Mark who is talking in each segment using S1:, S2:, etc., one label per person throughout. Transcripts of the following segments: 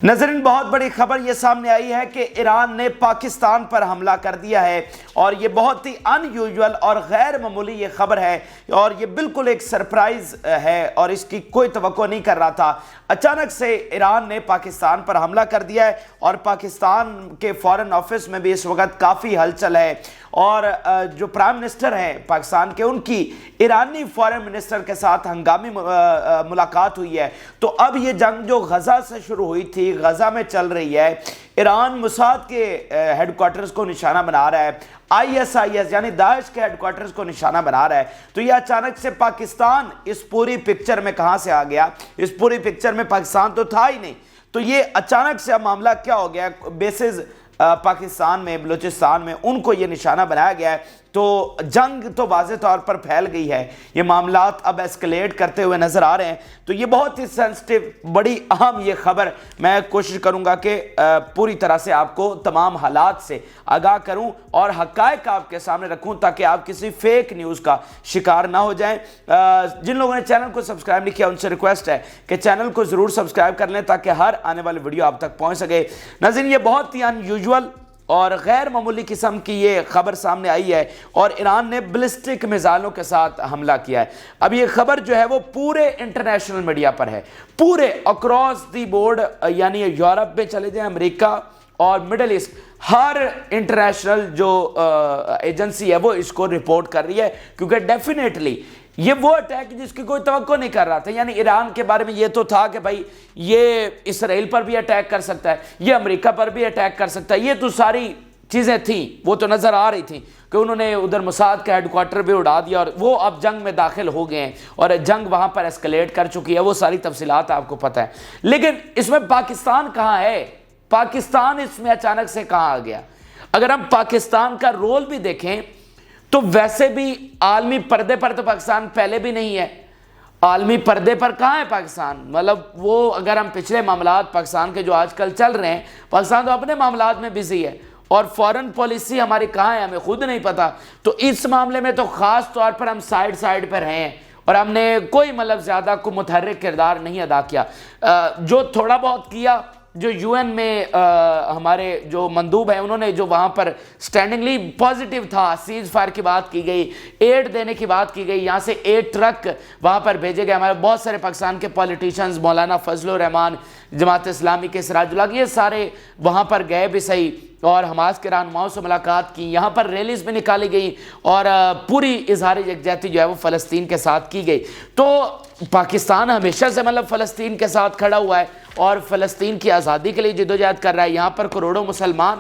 S1: ناظرین، بہت بڑی خبر یہ سامنے آئی ہے کہ ایران نے پاکستان پر حملہ کر دیا ہے اور یہ بہت ہی ان یوزول اور غیر معمولی یہ خبر ہے اور یہ بالکل ایک سرپرائز ہے اور اس کی کوئی توقع نہیں کر رہا تھا۔ اچانک سے ایران نے پاکستان پر حملہ کر دیا ہے اور پاکستان کے فارن آفس میں بھی اس وقت کافی ہلچل ہے اور جو پرائم منسٹر ہیں پاکستان کے، ان کی ایرانی فارن منسٹر کے ساتھ ہنگامی ملاقات ہوئی ہے۔ تو اب یہ جنگ جو غزہ سے شروع ہوئی تھی، غزہ میں چل رہی ہے، ایران موساد کے ہیڈ کوارٹرز کو نشانہ بنا رہا ہے، ISIS یعنی داعش کے ہیڈ کوارٹرز کو نشانہ بنا رہا ہے، تو یہ اچانک سے پاکستان اس پوری پکچر میں کہاں سے آ گیا؟ اس پوری پکچر میں پاکستان تو تھا ہی نہیں، تو یہ اچانک سے اب معاملہ کیا ہو گیا؟ بیسز پاکستان میں، بلوچستان میں ان کو یہ نشانہ بنایا گیا ہے، تو جنگ تو واضح طور پر پھیل گئی ہے، یہ معاملات اب ایسکلیٹ کرتے ہوئے نظر آ رہے ہیں۔ تو یہ بہت ہی سینسٹیو، بڑی اہم یہ خبر، میں کوشش کروں گا کہ پوری طرح سے آپ کو تمام حالات سے آگاہ کروں اور حقائق آپ کے سامنے رکھوں تاکہ آپ کسی فیک نیوز کا شکار نہ ہو جائیں۔ جن لوگوں نے چینل کو سبسکرائب نہیں کیا ان سے ریکویسٹ ہے کہ چینل کو ضرور سبسکرائب کر لیں تاکہ ہر آنے والی ویڈیو آپ تک پہنچ سکے۔ ناظرین، یہ بہت ہی ان یوزول اور غیر معمولی قسم کی یہ خبر سامنے آئی ہے اور ایران نے بلسٹک میزائلوں کے ساتھ حملہ کیا ہے۔ اب یہ خبر جو ہے وہ پورے انٹرنیشنل میڈیا پر ہے، پورے اکراس دی بورڈ، یعنی یورپ میں چلے جائیں، امریکہ اور مڈل ایسٹ، ہر انٹرنیشنل جو ایجنسی ہے وہ اس کو رپورٹ کر رہی ہے، کیونکہ ڈیفینیٹلی یہ وہ اٹیک جس کی کوئی توقع نہیں کر رہا تھا۔ یعنی ایران کے بارے میں یہ تو تھا کہ بھائی یہ اسرائیل پر بھی اٹیک کر سکتا ہے، یہ امریکہ پر بھی اٹیک کر سکتا ہے، یہ تو ساری چیزیں تھیں، وہ تو نظر آ رہی تھیں کہ انہوں نے ادھر موساد کا ہیڈ کوارٹر بھی اڑا دیا اور وہ اب جنگ میں داخل ہو گئے ہیں اور جنگ وہاں پر ایسکلیٹ کر چکی ہے، وہ ساری تفصیلات آپ کو پتہ ہے۔ لیکن اس میں پاکستان کہاں ہے؟ پاکستان اس میں اچانک سے کہاں آ گیا؟ اگر ہم پاکستان کا رول بھی دیکھیں تو ویسے بھی عالمی پردے پر تو پاکستان پہلے بھی نہیں ہے۔ عالمی پردے پر کہاں ہے پاکستان؟ مطلب وہ اگر ہم پچھلے معاملات پاکستان کے جو آج کل چل رہے ہیں، پاکستان تو اپنے معاملات میں بزی ہے اور فورن پالیسی ہماری کہاں ہے ہمیں خود نہیں پتا۔ تو اس معاملے میں تو خاص طور پر ہم سائیڈ پر ہیں اور ہم نے کوئی مطلب زیادہ کو متحرک کردار نہیں ادا کیا۔ جو تھوڑا بہت کیا، جو UN میں ہمارے جو مندوب ہیں انہوں نے جو وہاں پر سٹینڈنگلی پازیٹیو تھا، سیز فائر کی بات کی گئی، ایڈ دینے کی بات کی گئی، یہاں سے 8 ٹرک وہاں پر بھیجے گئے۔ ہمارے بہت سارے پاکستان کے پولیٹیشنز، مولانا فضل الرحمان، جماعت اسلامی کے سراج اللہ، یہ سارے وہاں پر گئے بھی صحیح اور حماس کے رہنماؤں سے ملاقات کی، یہاں پر ریلیز بھی نکالی گئی اور پوری اظہار یکجہتی جو ہے وہ فلسطین کے ساتھ کی گئی۔ تو پاکستان ہمیشہ سے مطلب فلسطین کے ساتھ کھڑا ہوا ہے اور فلسطین کی آزادی کے لیے جدوجہد کر رہا ہے۔ یہاں پر کروڑوں مسلمان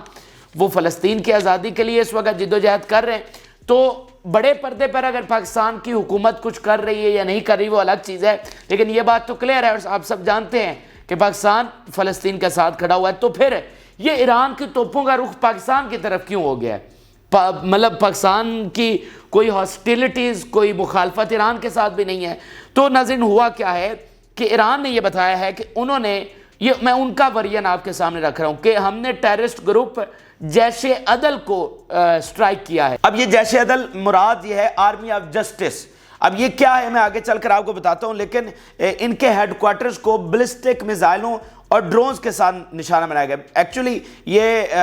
S1: وہ فلسطین کی آزادی کے لیے اس وقت جدوجہد کر رہے ہیں۔ تو بڑے پردے پر اگر پاکستان کی حکومت کچھ کر رہی ہے یا نہیں کر رہی وہ الگ چیز ہے، لیکن یہ بات تو کلیئر ہے اور آپ سب جانتے ہیں کہ پاکستان فلسطین کے ساتھ کھڑا ہوا ہے۔ تو پھر یہ ایران کی توپوں کا رخ پاکستان کی طرف کیوں ہو گیا ہے؟ مطلب پاکستان کی کوئی ہاسٹیلٹیز، کوئی مخالفت ایران کے ساتھ بھی نہیں ہے۔ تو ناظرین، ہوا کیا ہے کہ ایران نے یہ بتایا ہے کہ انہوں نے میں ان کا ورژن آپ کے سامنے رکھ رہا ہوں کہ ہم نے ٹیررسٹ گروپ جیش عدل کو سٹرائک کیا ہے۔ اب یہ جیش عدل مراد یہ ہے آرمی آف جسٹس۔ اب یہ کیا ہے میں آگے چل کر آپ کو بتاتا ہوں، لیکن ان کے ہیڈ کوارٹرز کو بلسٹک میزائلوں اور ڈرونز کے ساتھ نشانہ بنایا گیا۔ ایکچولی یہ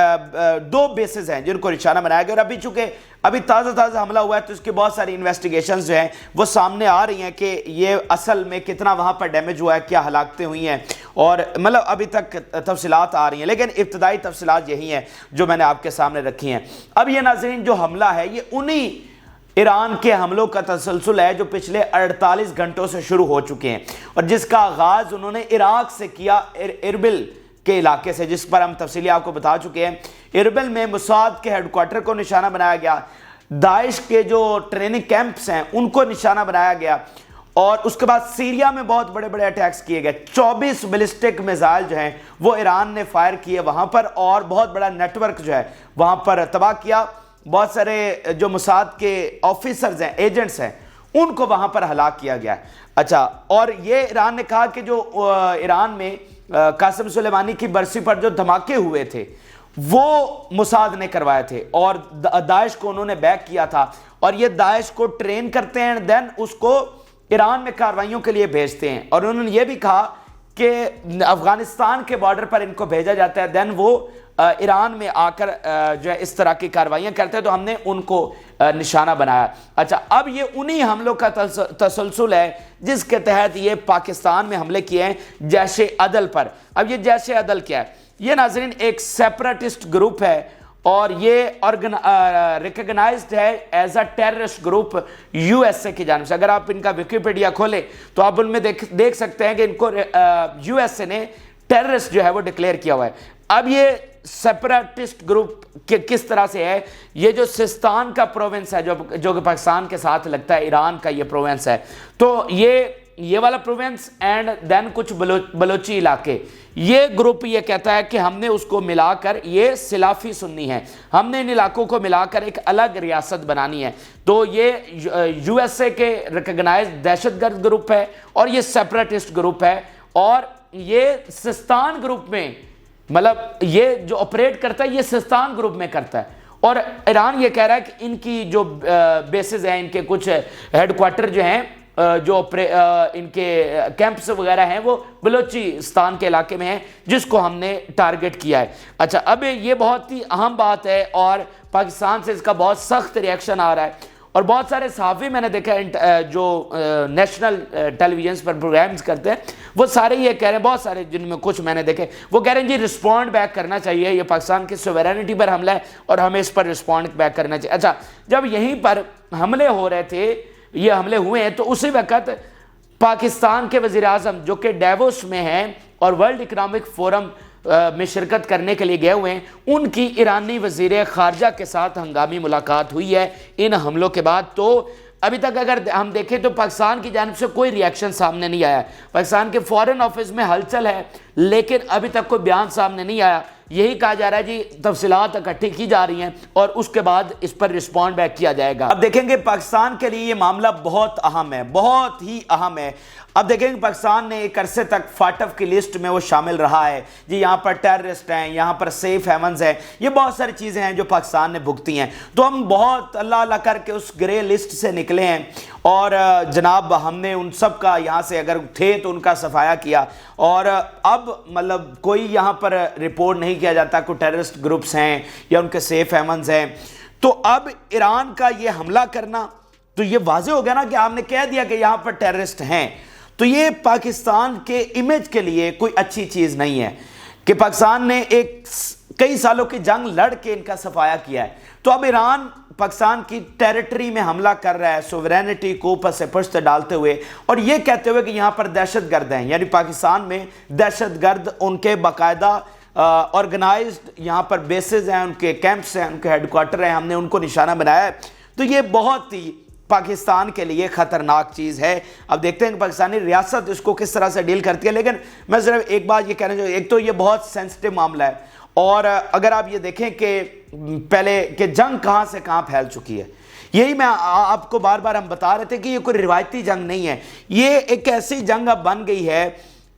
S1: 2 بیسز ہیں جن کو نشانہ بنایا گیا اور ابھی چونکہ ابھی تازہ حملہ ہوا ہے تو اس کی بہت ساری انویسٹیگیشنز جو ہیں وہ سامنے آ رہی ہیں کہ یہ اصل میں کتنا وہاں پر ڈیمیج ہوا ہے، کیا ہلاکتیں ہوئی ہیں، اور مطلب ابھی تک تفصیلات آ رہی ہیں، لیکن ابتدائی تفصیلات یہی ہیں جو میں نے آپ کے سامنے رکھی ہیں۔ اب یہ ناظرین جو حملہ ہے یہ انہی ایران کے حملوں کا تسلسل ہے جو پچھلے 48 گھنٹوں سے شروع ہو چکے ہیں اور جس کا آغاز انہوں نے عراق سے کیا، اربل کے علاقے سے، جس پر ہم تفصیلی آپ کو بتا چکے ہیں۔ اربل میں موساد کے ہیڈ کوارٹر کو نشانہ بنایا گیا، داعش کے جو ٹریننگ کیمپس ہیں ان کو نشانہ بنایا گیا اور اس کے بعد سیریا میں بہت بڑے اٹیکس کیے گئے۔ 24 بلسٹک میزائل جو ہیں وہ ایران نے فائر کیے وہاں پر اور بہت بڑا نیٹ ورک جو ہے وہاں پر تباہ کیا۔ بہت سارے جو موساد کے آفیسرز ہیں، ایجنٹس ہیں، ان کو وہاں پر ہلاک کیا گیا۔ اچھا، اور یہ ایران نے کہا کہ جو ایران میں قاسم سلیمانی کی برسی پر جو دھماکے ہوئے تھے وہ موساد نے کروائے تھے اور داعش کو انہوں نے بیک کیا تھا اور یہ داعش کو ٹرین کرتے ہیں دین اس کو ایران میں کاروائیوں کے لیے بھیجتے ہیں۔ اور انہوں نے یہ بھی کہا کہ افغانستان کے بارڈر پر ان کو بھیجا جاتا ہے، دین وہ ایران میں آ کر جو ہے اس طرح کی کارروائیاں کرتے ہیں، تو ہم نے ان کو نشانہ بنایا۔ اچھا، اب یہ انہی حملوں کا تسلسل ہے جس کے تحت یہ پاکستان میں حملے کیے ہیں جیش عدل پر۔ اب یہ جیش عدل کیا ہے؟ یہ ناظرین ایک سیپریٹسٹ گروپ ہے اور یہ ریکگنائزڈ ہے as a terrorist group U S A کی جانب سے۔ اگر آپ ان کا ویکیپیڈیا کھولیں تو آپ ان میں دیکھ سکتے ہیں کہ ان کو یو ایس اے نے ٹیررسٹ جو ہے وہ ڈکلیئر کیا ہوا ہے۔ اب یہ سیپریٹسٹ گروپ کس طرح سے ہے؟ یہ جو سستان کا پروونس ہے جو کہ پاکستان کے ساتھ لگتا ہے، ایران کا یہ پروونس ہے، تو یہ والا پروونس اینڈ دین کچھ بلوچی علاقے، یہ گروپ یہ کہتا ہے کہ ہم نے اس کو ملا کر، یہ سلافی سنی ہے، ہم نے ان علاقوں کو ملا کر ایک الگ ریاست بنانی ہے۔ تو یہ یو ایس اے کے ریکگنائز دہشت گرد گروپ ہے اور یہ سیپریٹسٹ گروپ ہے، اور یہ سستان گروپ میں، مطلب یہ جو آپریٹ کرتا ہے یہ سستان گروپ میں کرتا ہے، اور ایران یہ کہہ رہا ہے کہ ان کی جو بیسز ہیں، ان کے کچھ ہیڈ کوارٹر جو ہیں، جو ان کے کیمپس وغیرہ ہیں، وہ بلوچستان کے علاقے میں ہیں جس کو ہم نے ٹارگٹ کیا ہے۔ اچھا، اب یہ بہت ہی اہم بات ہے اور پاکستان سے اس کا بہت سخت ریئیکشن آ رہا ہے، اور بہت سارے صحافی میں نے دیکھا جو نیشنل ٹیلی ویژنز پر پروگرامز کرتے ہیں، وہ سارے یہ کہہ رہے ہیں، بہت سارے جن میں کچھ میں نے دیکھے، وہ کہہ رہے ہیں جی رسپونڈ بیک کرنا چاہیے، یہ پاکستان کی سوورینٹی پر حملہ ہے اور ہمیں اس پر رسپونڈ بیک کرنا چاہیے۔ اچھا، جب یہیں پر حملے ہو رہے تھے، یہ حملے ہوئے ہیں، تو اسی وقت پاکستان کے وزیر اعظم جو کہ ڈیووس میں ہیں اور ورلڈ اکنامک فورم میں شرکت کرنے کے لیے گئے ہوئے ہیں، ان کی ایرانی وزیر خارجہ کے ساتھ ہنگامی ملاقات ہوئی ہے ان حملوں کے بعد۔ تو ابھی تک اگر ہم دیکھیں تو پاکستان کی جانب سے کوئی ریئیکشن سامنے نہیں آیا، پاکستان کے فورن آفس میں ہلچل ہے لیکن ابھی تک کوئی بیان سامنے نہیں آیا۔ یہی کہا جا رہا ہے جی تفصیلات اکٹھی کی جا رہی ہیں اور اس کے بعد اس پر رسپونڈ بیک کیا جائے گا۔ اب دیکھیں گے پاکستان کے لیے یہ معاملہ بہت اہم ہے، بہت ہی اہم ہے۔ اب دیکھیں گے پاکستان نے ایک عرصے تک فاٹف کی لسٹ میں وہ شامل رہا ہے، جی یہاں پر ٹیررسٹ ہیں، یہاں پر سیف ہیونز ہیں، یہ بہت ساری چیزیں ہیں جو پاکستان نے بھگتی ہیں۔ تو ہم بہت اللہ اللہ کر کے اس گرے لسٹ سے نکلے ہیں اور جناب ہم نے ان سب کا یہاں سے اگر تھے تو ان کا صفایا کیا، اور اب مطلب کوئی یہاں پر رپورٹ نہیں کیا جاتا کوئی ٹیررسٹ گروپس ہیں یا ان کے سیف ہیونز ہیں۔ تو اب ایران کا یہ حملہ کرنا تو یہ واضح ہو گیا نا کہ آپ نے کہہ دیا کہ یہاں پر ٹیررسٹ ہیں، تو یہ پاکستان کے امیج کے لیے کوئی اچھی چیز نہیں ہے کہ پاکستان نے کئی سالوں کی جنگ لڑ کے ان کا صفایا کیا ہے۔ تو اب ایران پاکستان کی ٹیریٹری میں حملہ کر رہا ہے، سوورینٹی کو اوپر سے پشت ڈالتے ہوئے، اور یہ کہتے ہوئے کہ یہاں پر دہشت گرد ہیں، یعنی پاکستان میں دہشت گرد ان کے باقاعدہ آرگنائزڈ یہاں پر بیسز ہیں، ان کے کیمپس ہیں، ان کے ہیڈ کوارٹر ہیں، ہم نے ان کو نشانہ بنایا ہے۔ تو یہ بہت ہی پاکستان کے لیے خطرناک چیز ہے۔ اب دیکھتے ہیں کہ پاکستانی ریاست اس کو کس طرح سے ڈیل کرتی ہے، لیکن میں صرف ایک بات یہ کہنا چاہوں، ایک تو یہ بہت سینسٹیو معاملہ ہے، اور اگر آپ یہ دیکھیں کہ پہلے کہ جنگ کہاں سے کہاں پھیل چکی ہے، یہی میں آپ کو بار بار ہم بتا رہے تھے کہ یہ کوئی روایتی جنگ نہیں ہے، یہ ایک ایسی جنگ اب بن گئی ہے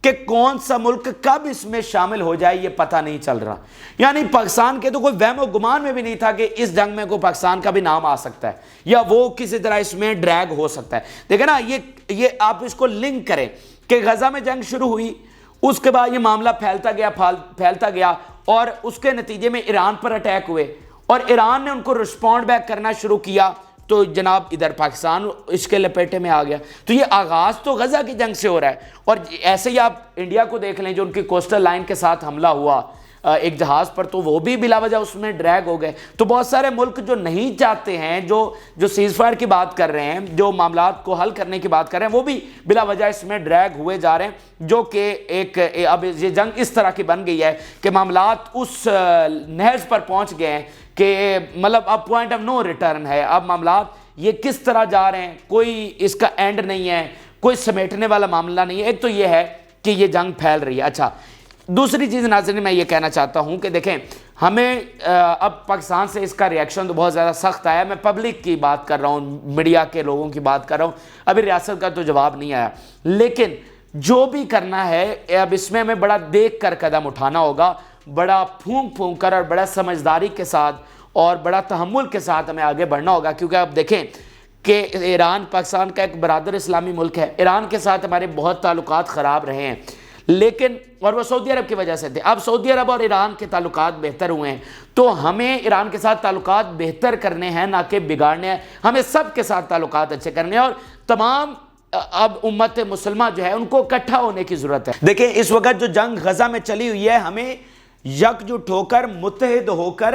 S1: کہ کون سا ملک کب اس میں شامل ہو جائے یہ پتہ نہیں چل رہا۔ یعنی پاکستان کے تو کوئی وہم و گمان میں بھی نہیں تھا کہ اس جنگ میں کوئی پاکستان کا بھی نام آ سکتا ہے یا وہ کسی طرح اس میں ڈریگ ہو سکتا ہے۔ دیکھیں نا، یہ آپ اس کو لنک کریں کہ غزہ میں جنگ شروع ہوئی، اس کے بعد یہ معاملہ پھیلتا گیا اور اس کے نتیجے میں ایران پر اٹیک ہوئے اور ایران نے ان کو رسپونڈ بیک کرنا شروع کیا، تو جناب ادھر پاکستان اس کے لپیٹے میں آ گیا۔ تو یہ آغاز تو غزہ کی جنگ سے ہو رہا ہے، اور ایسے ہی آپ انڈیا کو دیکھ لیں جو ان کی کوسٹل لائن کے ساتھ حملہ ہوا ایک جہاز پر، تو وہ بھی بلا وجہ اس میں ڈریگ ہو گئے۔ تو بہت سارے ملک جو نہیں چاہتے ہیں، جو سیز فائر کی بات کر رہے ہیں، جو معاملات کو حل کرنے کی بات کر رہے ہیں، وہ بھی بلا وجہ اس میں ڈریگ ہوئے جا رہے ہیں، جو کہ اب یہ جنگ اس طرح کی بن گئی ہے کہ معاملات اس نہج پر پہنچ گئے ہیں کہ مطلب اب پوائنٹ آف نو ریٹرن ہے۔ اب معاملات یہ کس طرح جا رہے ہیں، کوئی اس کا اینڈ نہیں ہے، کوئی سمیٹنے والا معاملہ نہیں ہے۔ ایک تو یہ ہے کہ یہ جنگ پھیل رہی ہے۔ اچھا، دوسری چیز ناظرین میں یہ کہنا چاہتا ہوں کہ دیکھیں ہمیں اب پاکستان سے اس کا ریئیکشن تو بہت زیادہ سخت آیا، میں پبلک کی بات کر رہا ہوں، میڈیا کے لوگوں کی بات کر رہا ہوں، ابھی ریاست کا تو جواب نہیں آیا، لیکن جو بھی کرنا ہے اب اس میں ہمیں بڑا دیکھ کر قدم اٹھانا ہوگا، بڑا پھونک کر اور بڑا سمجھداری کے ساتھ اور بڑا تحمل کے ساتھ ہمیں آگے بڑھنا ہوگا، کیونکہ اب دیکھیں کہ ایران پاکستان کا ایک برادر اسلامی ملک ہے، ایران کے ساتھ ہمارے بہت تعلقات خراب رہے ہیں، لیکن اور وہ سعودی عرب کی وجہ سے تھے. اب سعودی عرب اور ایران کے تعلقات بہتر ہوئے ہیں تو ہمیں ایران کے ساتھ تعلقات بہتر کرنے ہیں، نہ کہ بگاڑنے ہیں. ہمیں سب کے ساتھ تعلقات اچھے کرنے ہیں اور تمام اب امت مسلمہ جو ہے ان کو اکٹھا ہونے کی ضرورت ہے. دیکھیں اس وقت جو جنگ غزہ میں چلی ہوئی ہے، ہمیں یکجٹ ہو کر، متحد ہو کر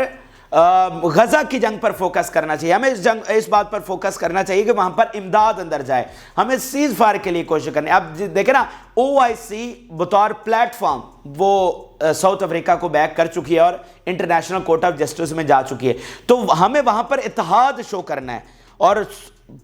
S1: غزہ کی جنگ پر فوکس کرنا چاہیے. ہمیں اس بات پر فوکس کرنا چاہیے کہ وہاں پر امداد اندر جائے. ہمیں سیز فائر کے لیے کوشش کرنی ہے. اب دیکھیں نا OIC بطور پلیٹ فارم وہ ساؤتھ افریقہ کو بیک کر چکی ہے اور انٹرنیشنل کورٹ آف جسٹس میں جا چکی ہے. تو ہمیں وہاں پر اتحاد شو کرنا ہے. اور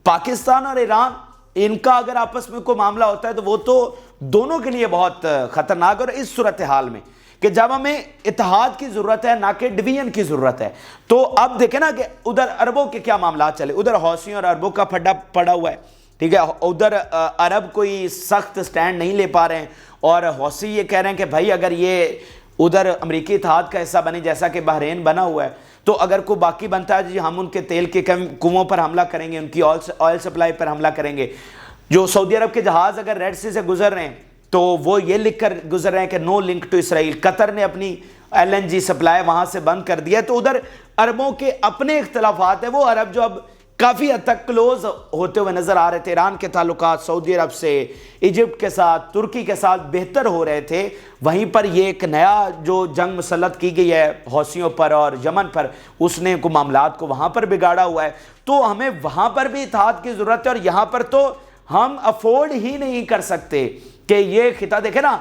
S1: پاکستان اور ایران، ان کا اگر آپس میں کوئی معاملہ ہوتا ہے تو وہ تو دونوں کے لیے بہت خطرناک. اور اس صورتحال میں کہ جب ہمیں اتحاد کی ضرورت ہے نہ کہ ڈویژن کی ضرورت ہے، تو اب دیکھیں نا کہ ادھر عربوں کے کیا معاملات چلے. ادھر حوثیوں اور عربوں کا پھڈا پڑا ہوا ہے، ٹھیک ہے. ادھر عرب کوئی سخت سٹینڈ نہیں لے پا رہے ہیں اور حوثی یہ کہہ رہے ہیں کہ بھائی اگر یہ ادھر امریکی اتحاد کا حصہ بنے جیسا کہ بحرین بنا ہوا ہے، تو اگر کوئی باقی بنتا ہے جی ہم ان کے تیل کے کنووں پر حملہ کریں گے، ان کی آئل سپلائی پر حملہ کریں گے. جو سعودی عرب کے جہاز اگر ریڈ سی سے گزر رہے ہیں تو وہ یہ لکھ کر گزر رہے ہیں کہ نو لنک ٹو اسرائیل. قطر نے اپنی LNG سپلائی وہاں سے بند کر دیا. تو ادھر عربوں کے اپنے اختلافات ہیں. وہ عرب جو اب کافی حد تک کلوز ہوتے ہوئے نظر آ رہے تھے، ایران کے تعلقات سعودی عرب سے، ایجپٹ کے ساتھ، ترکی کے ساتھ بہتر ہو رہے تھے، وہیں پر یہ ایک نیا جو جنگ مسلط کی گئی ہے حوثیوں پر اور یمن پر، اس نے کو معاملات کو وہاں پر بگاڑا ہوا ہے. تو ہمیں وہاں پر بھی اتحاد کی ضرورت ہے. اور یہاں پر تو ہم افورڈ ہی نہیں کر سکتے کہ یہ خطہ دیکھیں نا،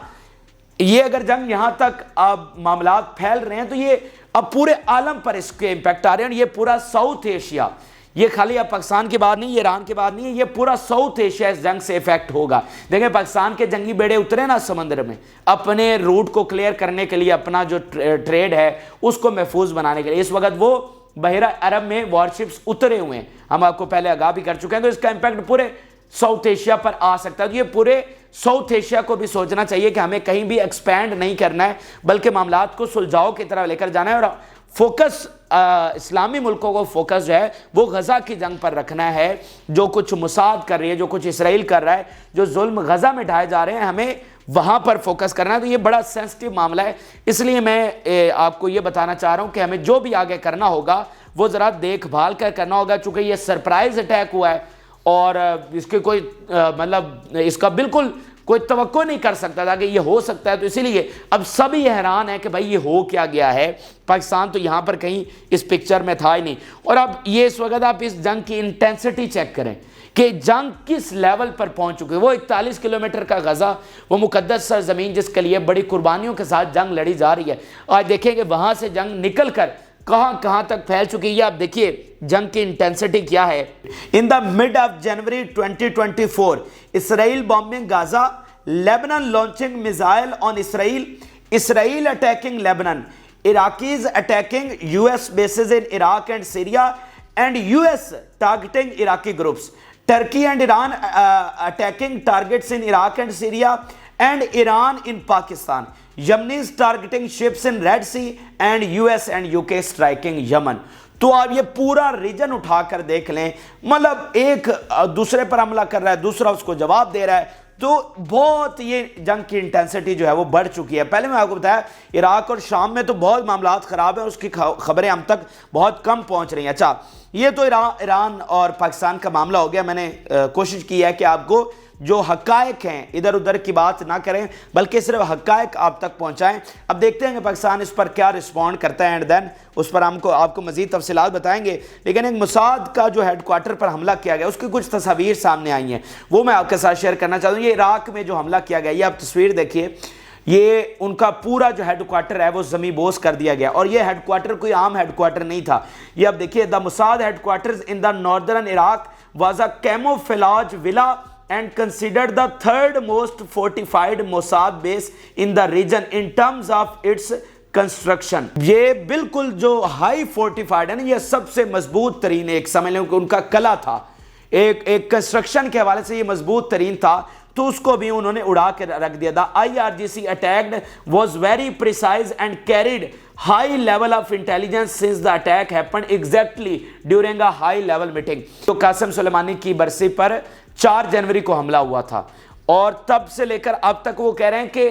S1: یہ اگر جنگ یہاں تک اب معاملات پھیل رہے ہیں تو یہ اب پورے عالم پر اس کے امپیکٹ آ رہے ہیں. اور یہ پورا ساؤتھ ایشیا، یہ خالی اب پاکستان کی بات نہیں، یہ ایران کی بات نہیں ہے، یہ پورا ساؤتھ ایشیا اس جنگ سے افیکٹ ہوگا. دیکھیں پاکستان کے جنگی بیڑے اترے نا سمندر میں اپنے روٹ کو کلیئر کرنے کے لیے، اپنا جو ٹریڈ ہے اس کو محفوظ بنانے کے لیے. اس وقت وہ بحیرہ عرب میں وارشپس اترے ہوئے ہیں، ہم آپ کو پہلے آگاہ بھی کر چکے ہیں. تو اس کا امپیکٹ پورے ساؤتھ ایشیا پر آ سکتا ہے. تو یہ پورے ساؤتھ ایشیا کو بھی سوچنا چاہیے کہ ہمیں کہیں بھی ایکسپینڈ نہیں کرنا ہے، بلکہ معاملات کو سلجھاؤ کی طرف لے کر جانا ہے. اور فوکس اسلامی ملکوں کو فوکس جو ہے وہ غزہ کی جنگ پر رکھنا ہے. جو کچھ موساد کر رہی ہے، جو کچھ اسرائیل کر رہا ہے، جو ظلم غزہ میں ڈھائے جا رہے ہیں، ہمیں وہاں پر فوکس کرنا ہے. تو یہ بڑا سینسٹیو معاملہ ہے. اس لیے میں آپ کو یہ بتانا چاہ رہا ہوں کہ ہمیں جو بھی آگے کرنا ہوگا وہ ذرا دیکھ بھال کر کرنا ہوگا. چونکہ یہ سرپرائز اٹیک ہوا ہے اور اس کے کوئی مطلب اس کا بالکل کوئی توقع نہیں کر سکتا تھا کہ یہ ہو سکتا ہے. تو اسی لیے اب سب یہ حیران ہے کہ بھائی یہ ہو کیا گیا ہے. پاکستان تو یہاں پر کہیں اس پکچر میں تھا ہی نہیں. اور اب یہ اس وقت آپ اس جنگ کی انٹینسٹی چیک کریں کہ جنگ کس لیول پر پہنچ چکی ہے. وہ 41 کلومیٹر کا غزہ، وہ مقدس سرزمین جس کے لیے بڑی قربانیوں کے ساتھ جنگ لڑی جا رہی ہے، آج دیکھیں کہ وہاں سے جنگ نکل کر کہاں کہاں تک پھیل چکی ہے. آپ دیکھیے جنگ کی انٹینسٹی کیا ہے. In the mid of January 2024 Israel bombing Gaza, Lebanon launching missile on Israel, Israel attacking Lebanon, Iraqis attacking US bases in Iraq and Syria, and US targeting Iraqi groups. Turkey and Iran attacking targets in Iraq and Syria, and Iran in Pakistan. Yemenis targeting ships in Red Sea, and US and UK striking Yemen. تو آپ یہ پورا region اٹھا کر دیکھ لیں، مطلب ایک دوسرے پر حملہ کر رہا ہے، دوسرا اس کو جواب دے رہا ہے. تو بہت یہ جنگ کی انٹینسٹی جو ہے وہ بڑھ چکی ہے. پہلے میں آپ کو بتایا عراق اور شام میں تو بہت معاملات خراب ہیں، اس کی خبریں ہم تک بہت کم پہنچ رہی ہیں. اچھا، یہ تو ایران اور پاکستان کا معاملہ ہو گیا. میں نے کوشش کی ہے کہ آپ کو جو حقائق ہیں ادھر ادھر کی بات نہ کریں، بلکہ صرف حقائق آپ تک پہنچائیں. اب دیکھتے ہیں کہ پاکستان اس پر کیا رسپونڈ کرتا ہے، اینڈ دین اس پر آپ کو مزید تفصیلات بتائیں گے. لیکن ایک موساد کا جو ہیڈ کوارٹر پر حملہ کیا گیا، اس کی کچھ تصاویر سامنے آئی ہیں، وہ میں آپ کے ساتھ شیئر کرنا چاہتا ہوں. یہ عراق میں جو حملہ کیا گیا، یہ آپ تصویر دیکھیے، یہ ان کا پورا جو ہیڈ کوارٹر ہے وہ زمین بوس کر دیا گیا. اور یہ ہیڈ کوارٹر کوئی عام ہیڈ کوارٹر نہیں تھا. یہ اب دیکھیے، the Mossad headquarters in the northern Iraq was a camouflage villa and considered the third most fortified Mossad base in the region in terms of its construction. یہ بالکل جو ہائی فورٹیفائڈ ہے نا، یہ سب سے مضبوط ترین، ایک سمجھ لیں کہ ان کا قلعہ تھا، ایک کنسٹرکشن کے حوالے سے یہ مضبوط ترین تھا، تو اس کو بھی انہوں نے اڑا کے رکھ دیا. The IRGC attacked was very precise and carried high level of intelligence since the attack happened exactly during a high level meeting. تو قاسم سلیمانی کی برسی پر 4 جنوری کو حملہ ہوا تھا، اور تب سے لے کر اب تک وہ کہہ رہے ہیں کہ